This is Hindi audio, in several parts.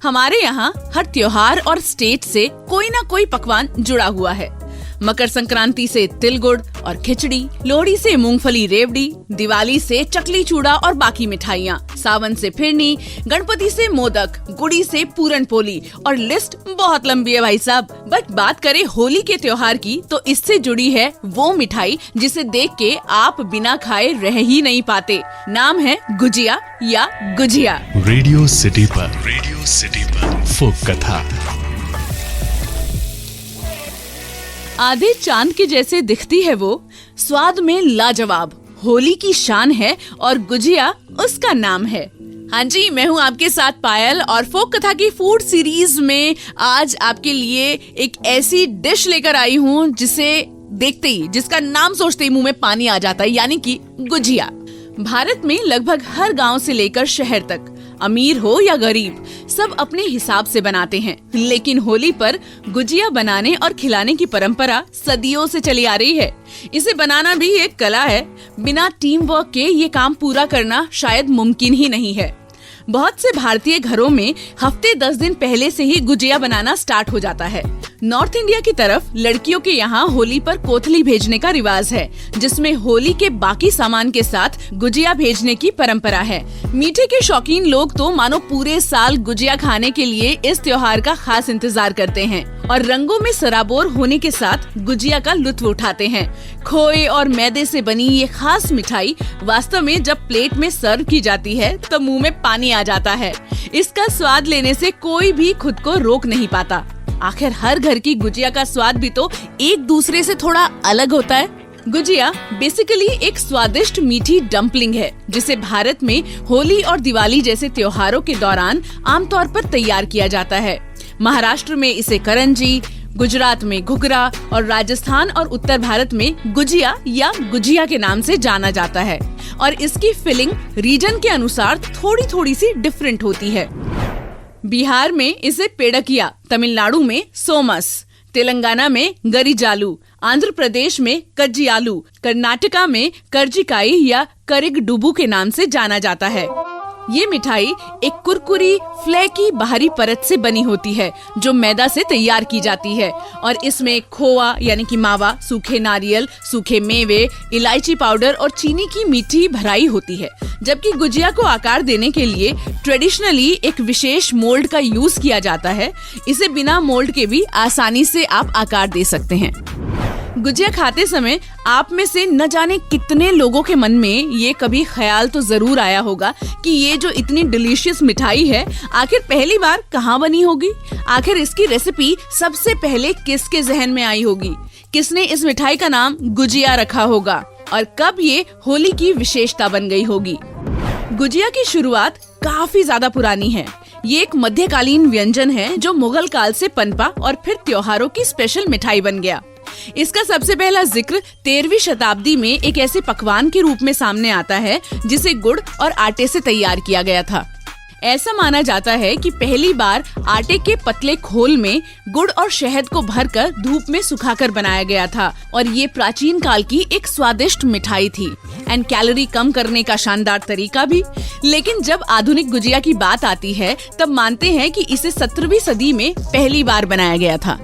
हमारे यहाँ हर त्योहार और स्टेट से कोई ना कोई पकवान जुड़ा हुआ है। मकर संक्रांति से तिल गुड़ और खिचड़ी, लोहड़ी से मूंगफली रेवड़ी, दिवाली से चकली चूड़ा और बाकी मिठाइयाँ, सावन से फिरनी, गणपति से मोदक, गुड़ी से पूरन पोली और लिस्ट बहुत लंबी है भाई साहब। बट बात करें होली के त्योहार की तो इससे जुड़ी है वो मिठाई जिसे देख के आप बिना खाए रह ही नहीं पाते। नाम है गुजिया या गुजिया। रेडियो सिटी पर फोक कथा। आधे चांद के जैसे दिखती है वो, स्वाद में लाजवाब, होली की शान है और गुजिया उसका नाम है। हाँ जी, मैं हूँ आपके साथ पायल और फोक कथा की फूड सीरीज में आज आपके लिए एक ऐसी डिश लेकर आई हूँ जिसे देखते ही, जिसका नाम सोचते ही मुंह में पानी आ जाता है, यानी कि गुजिया। भारत में लगभग हर गांव से लेकर शहर तक, अमीर हो या गरीब, सब अपने हिसाब से बनाते हैं। लेकिन होली पर गुजिया बनाने और खिलाने की परंपरा सदियों से चली आ रही है। इसे बनाना भी एक कला है। बिना टीम वर्क के ये काम पूरा करना शायद मुमकिन ही नहीं है। बहुत से भारतीय घरों में हफ्ते 10 दिन पहले से ही गुजिया बनाना स्टार्ट हो जाता है। नॉर्थ इंडिया की तरफ लड़कियों के यहाँ होली पर कोथली भेजने का रिवाज है, जिसमें होली के बाकी सामान के साथ गुजिया भेजने की परंपरा है। मीठे के शौकीन लोग तो मानो पूरे साल गुजिया खाने के लिए इस त्योहार का खास इंतजार करते हैं और रंगों में सराबोर होने के साथ गुजिया का लुत्फ उठाते हैं। खोए और मैदे से बनी ये खास मिठाई वास्तव में जब प्लेट में सर्व की जाती है तो मुंह में पानी आ जाता है। इसका स्वाद लेने से कोई भी खुद को रोक नहीं पाता। आखिर हर घर की गुजिया का स्वाद भी तो एक दूसरे से थोड़ा अलग होता है। गुजिया बेसिकली एक स्वादिष्ट मीठी डम्पलिंग है, जिसे भारत में होली और दिवाली जैसे त्योहारों के दौरान आमतौर पर तैयार किया जाता है। महाराष्ट्र में इसे करंजी, गुजरात में घुघरा और राजस्थान और उत्तर भारत में गुजिया या गुजिया के नाम से जाना जाता है। और इसकी फिलिंग रीजन के अनुसार थोड़ी सी डिफरेंट होती है। बिहार में इसे पेड़किया, तमिलनाडु में सोमस, तेलंगाना में गरिजालू, आंध्र प्रदेश में कज्जियालू, कर्नाटका में कर्जिकाई या करिगडुबू के नाम से जाना जाता है। ये मिठाई एक कुरकुरी फ्लेकी बाहरी परत से बनी होती है जो मैदा से तैयार की जाती है और इसमें खोआ यानी कि मावा, सूखे नारियल, सूखे मेवे, इलायची पाउडर और चीनी की मीठी भराई होती है। जबकि गुजिया को आकार देने के लिए ट्रेडिशनली एक विशेष मोल्ड का यूज किया जाता है। इसे बिना मोल्ड के भी आसानी से आप आकार दे सकते हैं। गुजिया खाते समय आप में से न जाने कितने लोगों के मन में ये कभी ख्याल तो जरूर आया होगा कि ये जो इतनी डिलीशियस मिठाई है आखिर पहली बार कहाँ बनी होगी। आखिर इसकी रेसिपी सबसे पहले किसके जहन में आई होगी, किसने इस मिठाई का नाम गुजिया रखा होगा और कब ये होली की विशेषता बन गई होगी। गुजिया की शुरुआत काफी ज्यादा पुरानी है। ये एक मध्यकालीन व्यंजन है जो मुगल काल से पनपा और फिर त्योहारों की स्पेशल मिठाई बन गया। इसका सबसे पहला जिक्र 13वीं शताब्दी में एक ऐसे पकवान के रूप में सामने आता है जिसे गुड़ और आटे से तैयार किया गया था। ऐसा माना जाता है कि पहली बार आटे के पतले खोल में गुड़ और शहद को भरकर धूप में सुखाकर बनाया गया था और ये प्राचीन काल की एक स्वादिष्ट मिठाई थी एंड कैलोरी कम करने का शानदार तरीका भी। लेकिन जब आधुनिक गुजिया की बात आती है तब मानते हैं कि इसे 17वीं सदी में पहली बार बनाया गया था।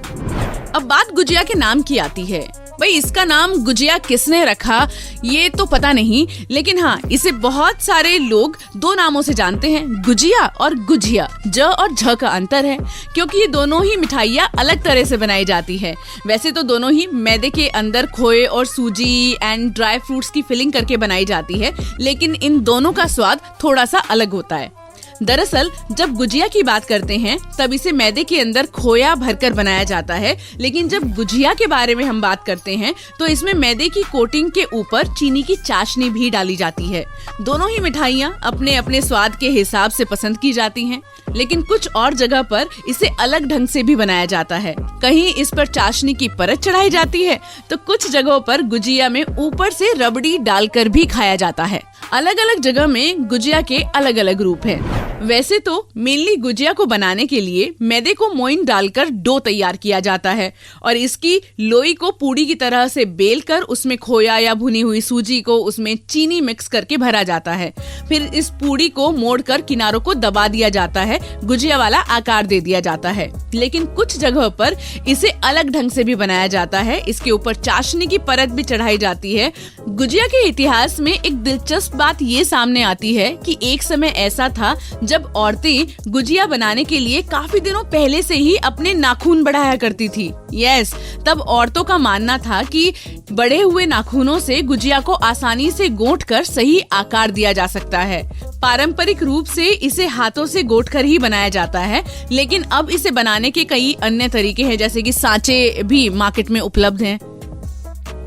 अब बात गुजिया के नाम की आती है। भाई इसका नाम गुजिया किसने रखा ये तो पता नहीं, लेकिन हाँ इसे बहुत सारे लोग 2 नामों से जानते हैं, गुजिया और गुजिया। ज और झ का अंतर है क्योंकि ये दोनों ही मिठाइयाँ अलग तरह से बनाई जाती है। वैसे तो दोनों ही मैदे के अंदर खोए और सूजी एंड ड्राई फ्रूट्स की फिलिंग करके बनाई जाती है, लेकिन इन दोनों का स्वाद थोड़ा सा अलग होता है। दरअसल जब गुजिया की बात करते हैं तब इसे मैदे के अंदर खोया भरकर बनाया जाता है, लेकिन जब गुजिया के बारे में हम बात करते हैं तो इसमें मैदे की कोटिंग के ऊपर चीनी की चाशनी भी डाली जाती है। दोनों ही मिठाइयाँ अपने अपने स्वाद के हिसाब से पसंद की जाती हैं, लेकिन कुछ और जगह पर इसे अलग ढंग से भी बनाया जाता है। कहीं इस पर चाशनी की परत चढ़ाई जाती है तो कुछ जगहों पर गुजिया में ऊपर से रबड़ी डालकर भी खाया जाता है। अलग अलग जगह में गुजिया के अलग अलग रूप हैं। वैसे तो मेनली गुजिया को बनाने के लिए मैदे को मोइन डालकर डो तैयार किया जाता है और इसकी लोई को पूड़ी की तरह से बेलकर उसमें खोया या भुनी हुई सूजी को उसमें चीनी मिक्स करके भरा जाता है। फिर इस पूड़ी को मोड़कर किनारों को दबा दिया जाता है, गुजिया वाला आकार दे दिया जाता है। लेकिन कुछ जगह पर इसे अलग ढंग से भी बनाया जाता है, इसके ऊपर चाशनी की परत भी चढ़ाई जाती है। गुजिया के इतिहास में एक दिलचस्प बात ये सामने आती है कि एक समय ऐसा था जब औरतें गुजिया बनाने के लिए काफी दिनों पहले से ही अपने नाखून बढ़ाया करती थी। यस, तब औरतों का मानना था कि बढ़े हुए नाखूनों से गुजिया को आसानी से गोंठकर सही आकार दिया जा सकता है। पारंपरिक रूप से इसे हाथों से गोंठकर ही बनाया जाता है, लेकिन अब इसे बनाने के कई अन्य तरीके हैं, जैसे कि सांचे भी मार्केट में उपलब्ध हैं।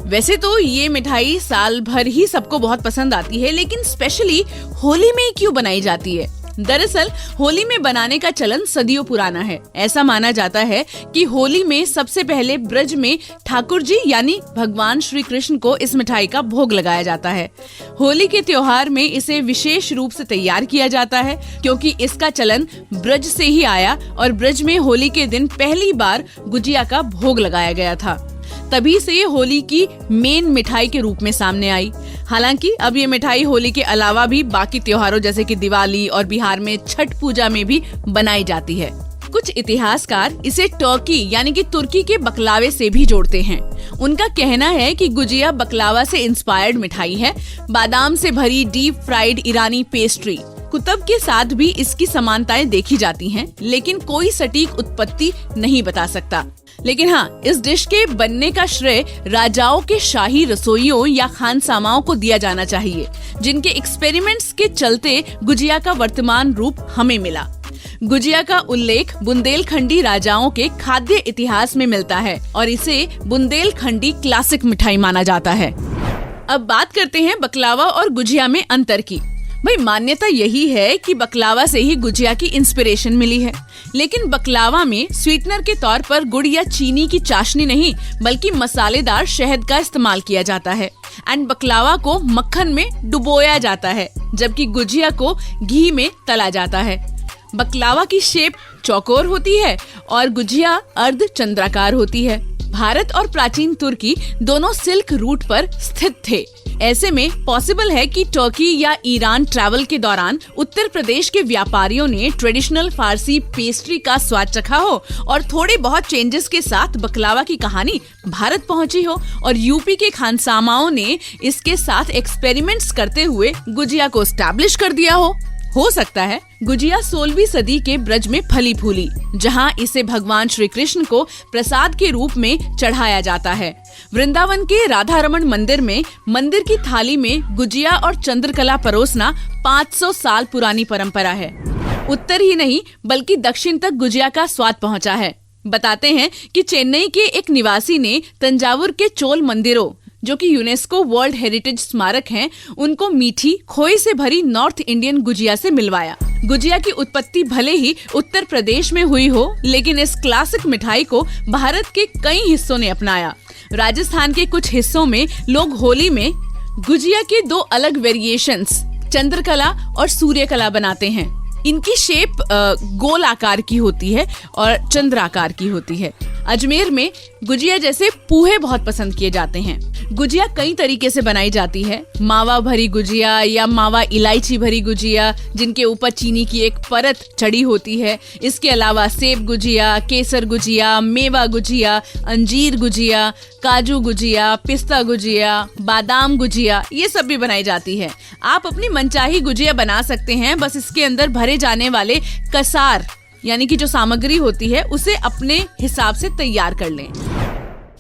वैसे तो ये मिठाई साल भर ही सबको बहुत पसंद आती है, लेकिन स्पेशली होली में क्यों बनाई जाती है? दरअसल होली में बनाने का चलन सदियों पुराना है। ऐसा माना जाता है कि होली में सबसे पहले ब्रज में ठाकुर जी यानी भगवान श्री कृष्ण को इस मिठाई का भोग लगाया जाता है। होली के त्योहार में इसे विशेष रूप से तैयार किया जाता है क्योंकि इसका चलन ब्रज से ही आया और ब्रज में होली के दिन पहली बार गुजिया का भोग लगाया गया था। तभी से ये होली की मेन मिठाई के रूप में सामने आई। हालांकि अब ये मिठाई होली के अलावा भी बाकी त्योहारों जैसे कि दिवाली और बिहार में छठ पूजा में भी बनाई जाती है। कुछ इतिहासकार इसे टर्की यानी कि तुर्की के बकलावे से भी जोड़ते हैं। उनका कहना है कि गुजिया बकलावा से इंस्पायर्ड मिठाई है, बादाम से भरी डीप फ्राइड ईरानी पेस्ट्री। कुतब के साथ भी इसकी समानताएं देखी जाती हैं, लेकिन कोई सटीक उत्पत्ति नहीं बता सकता। लेकिन हाँ, इस डिश के बनने का श्रेय राजाओं के शाही रसोइयों या खानसामाओं को दिया जाना चाहिए, जिनके एक्सपेरिमेंट्स के चलते गुजिया का वर्तमान रूप हमें मिला। गुजिया का उल्लेख बुंदेलखंडी राजाओं के खाद्य इतिहास में मिलता है और इसे बुंदेलखंडी क्लासिक मिठाई माना जाता है। अब बात करते हैं बकलावा और गुजिया में अंतर की। भाई, मान्यता यही है कि बकलावा से ही गुजिया की इंस्पिरेशन मिली है, लेकिन बकलावा में स्वीटनर के तौर पर गुड़ या चीनी की चाशनी नहीं बल्कि मसालेदार शहद का इस्तेमाल किया जाता है एंड बकलावा को मक्खन में डुबोया जाता है, जबकि गुजिया को घी में तला जाता है। बकलावा की शेप चौकोर होती है और गुजिया अर्ध चंद्राकार होती है। भारत और प्राचीन तुर्की दोनों सिल्क रूट पर स्थित थे। ऐसे में पॉसिबल है कि तुर्की या ईरान ट्रैवल के दौरान उत्तर प्रदेश के व्यापारियों ने ट्रेडिशनल फारसी पेस्ट्री का स्वाद चखा हो और थोड़े बहुत चेंजेस के साथ बकलावा की कहानी भारत पहुंची हो और यूपी के खानसामाओं ने इसके साथ एक्सपेरिमेंट्स करते हुए गुजिया को एस्टैब्लिश कर दिया हो सकता है गुजिया 16वीं सदी के ब्रज में फली फूली, जहां इसे भगवान श्री कृष्ण को प्रसाद के रूप में चढ़ाया जाता है। वृंदावन के राधा रमण मंदिर में मंदिर की थाली में गुजिया और चंद्रकला परोसना 500 साल पुरानी परंपरा है। उत्तर ही नहीं बल्कि दक्षिण तक गुजिया का स्वाद पहुंचा है। बताते हैं कि चेन्नई के एक निवासी ने तंजावुर के चोल मंदिरों, जो कि यूनेस्को वर्ल्ड हेरिटेज स्मारक हैं, उनको मीठी खोए से भरी नॉर्थ इंडियन गुजिया से मिलवाया। गुजिया की उत्पत्ति भले ही उत्तर प्रदेश में हुई हो, लेकिन इस क्लासिक मिठाई को भारत के कई हिस्सों ने अपनाया। राजस्थान के कुछ हिस्सों में लोग होली में गुजिया के 2 अलग वेरिएशंस चंद्रकला और सूर्यकला बनाते हैं। इनकी शेप गोल आकार की होती है और चंद्र आकार की होती है। अजमेर में गुजिया जैसे पूहे बहुत पसंद किए जाते हैं। गुजिया कई तरीके से बनाई जाती है। मावा भरी गुजिया या मावा इलायची भरी गुजिया, जिनके ऊपर चीनी की एक परत चढ़ी होती है। इसके अलावा सेब गुजिया, केसर गुजिया, मेवा गुजिया, अंजीर गुजिया, काजू गुजिया, पिस्ता गुजिया, बादाम गुजिया, ये सब भी बनाई जाती है। आप अपनी मनचाही गुजिया बना सकते हैं, बस इसके अंदर भरे जाने वाले कसार यानी कि जो सामग्री होती है उसे अपने हिसाब से तैयार कर लें।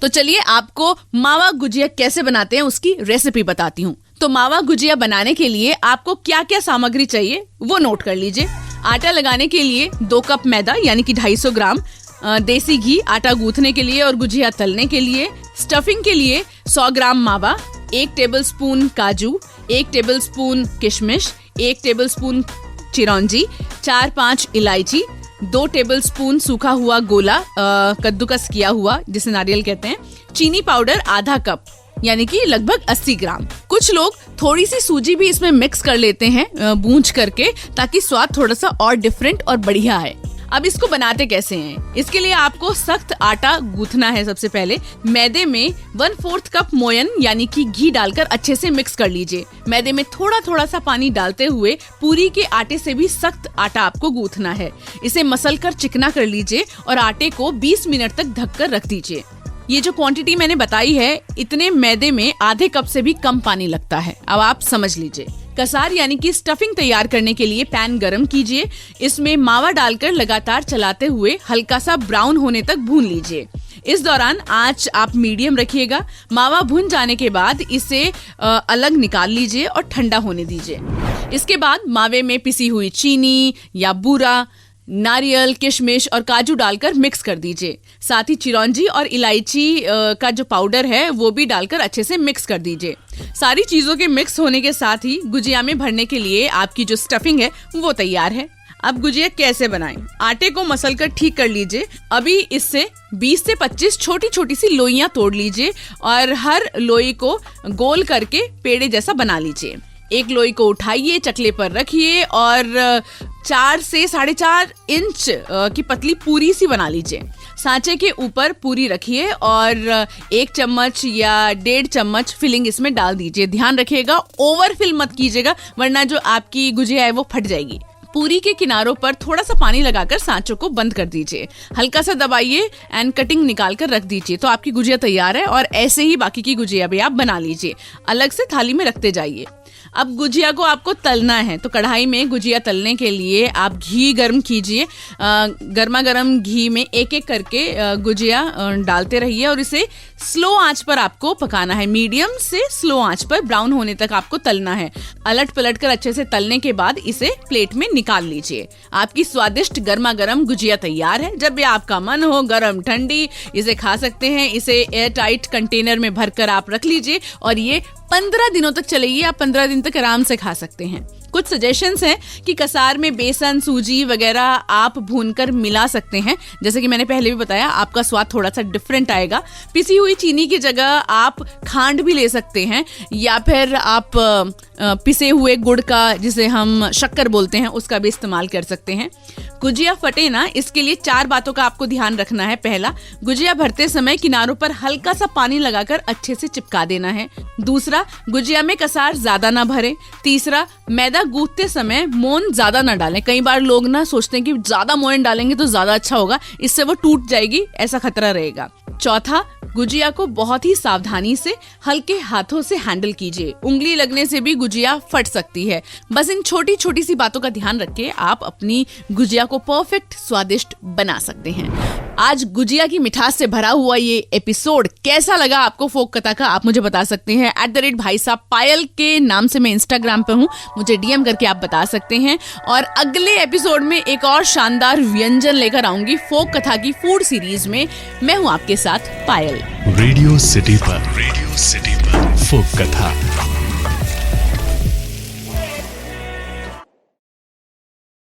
तो चलिए आपको मावा गुजिया कैसे बनाते हैं उसकी रेसिपी बताती हूँ। तो मावा गुजिया बनाने के लिए आपको क्या क्या सामग्री चाहिए वो नोट कर लीजिए। आटा लगाने के लिए 2 कप मैदा यानी कि 250 ग्राम, देसी घी आटा गूंथने के लिए और गुजिया तलने के लिए, स्टफिंग के लिए 100 ग्राम मावा, 1 टेबलस्पून काजू, 1 टेबलस्पून किशमिश, 1 टेबलस्पून चिरौंजी, 4-5 इलायची, 2 टेबलस्पून सूखा हुआ गोला कद्दूकस किया हुआ जिसे नारियल कहते हैं, चीनी पाउडर आधा कप यानी कि लगभग 80 ग्राम। कुछ लोग थोड़ी सी सूजी भी इसमें मिक्स कर लेते हैं भूंज करके, ताकि स्वाद थोड़ा सा और डिफरेंट और बढ़िया है। अब इसको बनाते कैसे हैं? इसके लिए आपको सख्त आटा गूंथना है। सबसे पहले मैदे में 1/4 कप मोयन यानी कि घी डालकर अच्छे से मिक्स कर लीजिए। मैदे में थोड़ा थोड़ा सा पानी डालते हुए पूरी के आटे से भी सख्त आटा आपको गूंथना है। इसे मसल कर चिकना कर लीजिए और आटे को 20 मिनट तक ढककर रख दीजिए। ये जो क्वांटिटी मैंने बताई है, इतने मैदे में आधे कप से भी कम पानी लगता है। अब आप समझ लीजिए। कसार यानी कि स्टफिंग तैयार करने के लिए पैन गरम कीजिए। इसमें मावा डालकर लगातार चलाते हुए हल्का सा ब्राउन होने तक भून लीजिए। इस दौरान आंच आप मीडियम रखिएगा। मावा भुन जाने के बाद इसे अलग निकाल लीजिए और ठंडा होने दीजिए। इसके बाद मावे में पिसी हुई चीनी या बूरा, नारियल, किशमिश और काजू डालकर मिक्स कर दीजिए। साथ ही चिरौंजी और इलायची का जो पाउडर है वो भी डालकर अच्छे से मिक्स कर दीजिए। सारी चीजों के मिक्स होने के साथ ही गुजिया में भरने के लिए आपकी जो स्टफिंग है वो तैयार है। अब गुजिया कैसे बनाएं? आटे को मसल कर ठीक कर लीजिए। अभी इससे 20 से 25 छोटी छोटी सी लोइयां तोड़ लीजिए और हर लोई को गोल करके पेड़े जैसा बना लीजिए। एक लोई को उठाइए, चकले पर रखिए और 4 से 4.5 इंच की पतली पूरी सी बना लीजिए। सांचे के ऊपर पूरी रखिए और 1 चम्मच या 1.5 चम्मच फिलिंग इसमें डाल दीजिए। ध्यान रखिएगा, ओवर फिल मत कीजिएगा, वरना जो आपकी गुजिया है वो फट जाएगी। पूरी के किनारों पर थोड़ा सा पानी लगाकर सांचों को बंद कर दीजिए। हल्का सा दबाइए एंड कटिंग निकाल कर रख दीजिए। तो आपकी गुजिया तैयार है और ऐसे ही बाकी की गुजिया भी आप बना लीजिए। अलग से थाली में रखते जाइए। अब गुजिया को आपको तलना है, तो कढ़ाई में गुजिया तलने के लिए आप घी गर्म कीजिए। गर्मा गर्म घी में एक एक करके गुजिया डालते रहिए और इसे स्लो आंच पर आपको पकाना है। मीडियम से स्लो आंच पर ब्राउन होने तक आपको तलना है। अलट पलट कर अच्छे से तलने के बाद इसे प्लेट में निकाल लीजिए। आपकी स्वादिष्ट गर्मा गर्म गुजिया तैयार है। जब भी आपका मन हो, गर्म ठंडी इसे खा सकते हैं। इसे एयर टाइट कंटेनर में भरकर आप रख लीजिए और ये 15 दिनों तक चलेगी। आप 15 दिन तक आराम से खा सकते हैं। कुछ सजेशंस हैं कि कसार में बेसन, सूजी वगैरह आप भूनकर मिला सकते हैं। जैसे कि मैंने पहले भी बताया, आपका स्वाद थोड़ा सा डिफरेंट आएगा। पिसी हुई चीनी की जगह आप खांड भी ले सकते हैं या फिर आप पिसे हुए गुड़ का, जिसे हम शक्कर बोलते हैं, उसका भी इस्तेमाल कर सकते हैं। गुजिया फटे ना, इसके लिए 4 बातों का आपको ध्यान रखना है। पहला, गुजिया भरते समय किनारों पर हल्का सा पानी लगाकर अच्छे से चिपका देना है। दूसरा, गुजिया में कसार ज्यादा ना भरे। तीसरा, मैदा गूंथते समय मोयन ज्यादा ना डालें। कई बार लोग ना सोचते हैं कि ज्यादा मोयन डालेंगे तो ज्यादा अच्छा होगा, इससे वो टूट जाएगी, ऐसा खतरा रहेगा। चौथा, गुजिया को बहुत ही सावधानी से हल्के हाथों से हैंडल कीजिए। उंगली लगने से भी गुजिया फट सकती है। बस इन छोटी छोटी सी बातों का ध्यान रख के आप अपनी गुजिया को परफेक्ट स्वादिष्ट बना सकते हैं। आज गुजिया की मिठास से भरा हुआ ये एपिसोड कैसा लगा आपको फोक कथा का, आप मुझे बता सकते हैं। @भाई साहब पायल के नाम से मैं इंस्टाग्राम पे हूँ, मुझे DM करके आप बता सकते हैं। और अगले एपिसोड में एक और शानदार व्यंजन लेकर आऊंगी फोक कथा की फूड सीरीज में। मैं हूँ आपके साथ पायल। रेडियो सिटी पर फोक कथा।